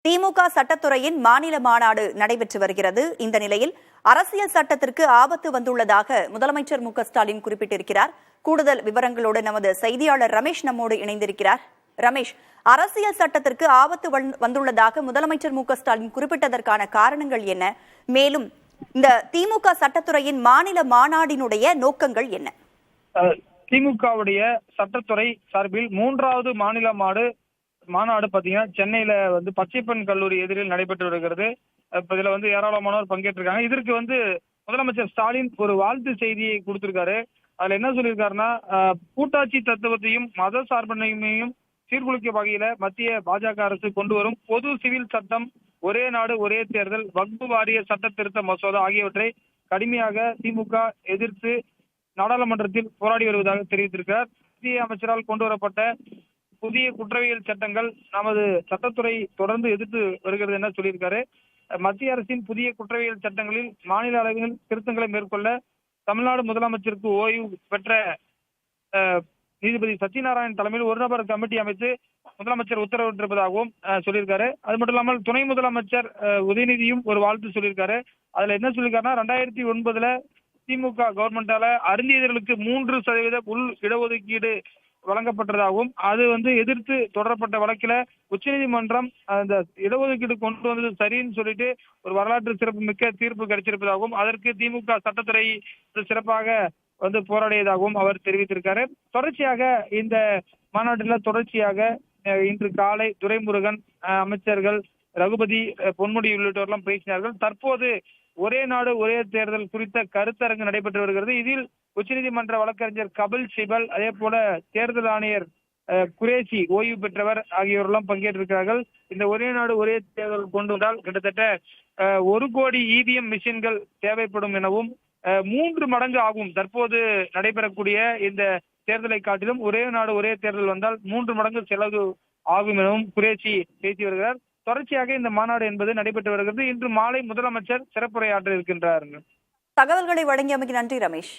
திமுக சட்டத்துறையின் மாநில மாநாடு நடைபெற்று வருகிறது. இந்த நிலையில் அரசியல் சட்டத்திற்கு ஆபத்து வந்துள்ளதாக முதலமைச்சர் மு.க.ஸ்டாலின் குறிப்பிட்டிருக்கிறார். கூடுதல் விவரங்களோடு நமது செய்தியாளர் ரமேஷ் நம்மோடு இணைந்திருக்கிறார். ரமேஷ், அரசியல் சட்டத்திற்கு ஆபத்து வந்துள்ளதாக முதலமைச்சர் மு.க.ஸ்டாலின் குறிப்பிட்டதற்கான காரணங்கள் என்ன? மேலும் இந்த திமுக சட்டத்துறையின் மாநில மாநாடினுடைய நோக்கங்கள் என்ன? திமுகவுடைய சட்டத்துறை சார்பில் 3வது மாநில மாநாடு பாத்தீங்கன்னா சென்னையில பச்சைப்பன் கல்லூரி எதிரில் நடைபெற்று வருகிறது. இதுல ஏராளமானோர் பங்கேற்றிருக்காங்க. இதற்கு முதலமைச்சர் ஸ்டாலின் ஒரு வாழ்த்து செய்தியை கொடுத்திருக்காரு. அதுல என்ன சொல்லியிருக்காருன்னா, கூட்டாட்சி தத்துவத்தையும் மத சார்பின்மையையும் சீர்குலைக்கும் வகையில மத்திய பாஜக அரசு கொண்டு வரும் பொது சிவில் சட்டம், ஒரே நாடு ஒரே தேர்தல், வக்பு வாரிய சட்ட திருத்த மசோதா ஆகியவற்றை கடுமையாக திமுக எதிர்த்து நாடாளுமன்றத்தில் போராடி வருவதாக தெரிவித்திருக்கிறார். மத்திய அமைச்சரால் கொண்டு வரப்பட்ட புதிய குற்றவியல் சட்டங்கள் நமது சட்டத்துறை தொடர்ந்து எதிர்த்து வருகிறது என சொல்லியிருக்காரு. மத்திய அரசின் புதிய குற்றவியல் சட்டங்களில் மாநில அளவில் திருத்தங்களை மேற்கொள்ள தமிழ்நாடு முதலமைச்சருக்கு ஓய்வு பெற்ற நீதிபதி சத்யநாராயணன் தலைமையில் ஒரு நபர் கமிட்டி அமைத்து முதலமைச்சர் உத்தரவிட்டிருப்பதாகவும் சொல்லியிருக்காரு. அது மட்டும் இல்லாமல் துணை முதலமைச்சர் உதயநிதியும் ஒரு வாழ்த்து சொல்லியிருக்காரு. அதுல என்ன சொல்லியிருக்காருன்னா, 2009 திமுக கவர்மெண்டால அருந்தியர்களுக்கு 3% உள் இடஒதுக்கீடு வழங்கப்பட்டதாகவும், அது எதிர்த்து தொடரப்பட்ட வழக்கில உச்சநீதிமன்றம் அந்த இடஒதுக்கீடு கொண்டு வந்தது சரின்னு சொல்லிட்டு ஒரு வரலாற்று சிறப்பு மிக்க தீர்ப்பு கிடைச்சிருப்பதாகவும், அதற்கு திமுக சட்டத்துறை சிறப்பாக போராடியதாகவும் அவர் தெரிவித்திருக்காரு. தொடர்ச்சியாக இந்த மாநாட்டில் இன்று காலை துரைமுருகன், அமைச்சர்கள் ரகுபதி, பொன்முடி உள்ளிட்டோரெல்லாம் பேசினார்கள். தற்போது ஒரே நாடு ஒரே தேர்தல் குறித்த கருத்தரங்கு நடைபெற்று வருகிறது. இதில் உச்சநீதிமன்ற வழக்கறிஞர் கபில் சிபல், அதே போல தேர்தல் ஆணையர் குரேஷி ஓய்வு பெற்றவர் ஆகியோரெல்லாம் பங்கேற்றிருக்கிறார்கள். இந்த ஒரே நாடு ஒரே தேர்தல் கொண்டு வந்தால் கிட்டத்தட்ட 1 கோடி EVM மிஷின்கள் தேவைப்படும் எனவும், 3 மடங்கு ஆகும். தற்போது நடைபெறக்கூடிய இந்த தேர்தலை காட்டிலும் ஒரே நாடு ஒரே தேர்தல் வந்தால் 3 மடங்கு செலவு ஆகும் எனவும் குரேஷி பேசி வருகிறார். தொடர்ச்சியாக இந்த மாநாடு என்பது நடைபெற்று வருகிறது. இன்று மாலை முதலமைச்சர் சிறப்புரையாற்ற இருக்கின்றார். தகவல்களை வழங்கியமைக்கு நன்றி ரமேஷ்.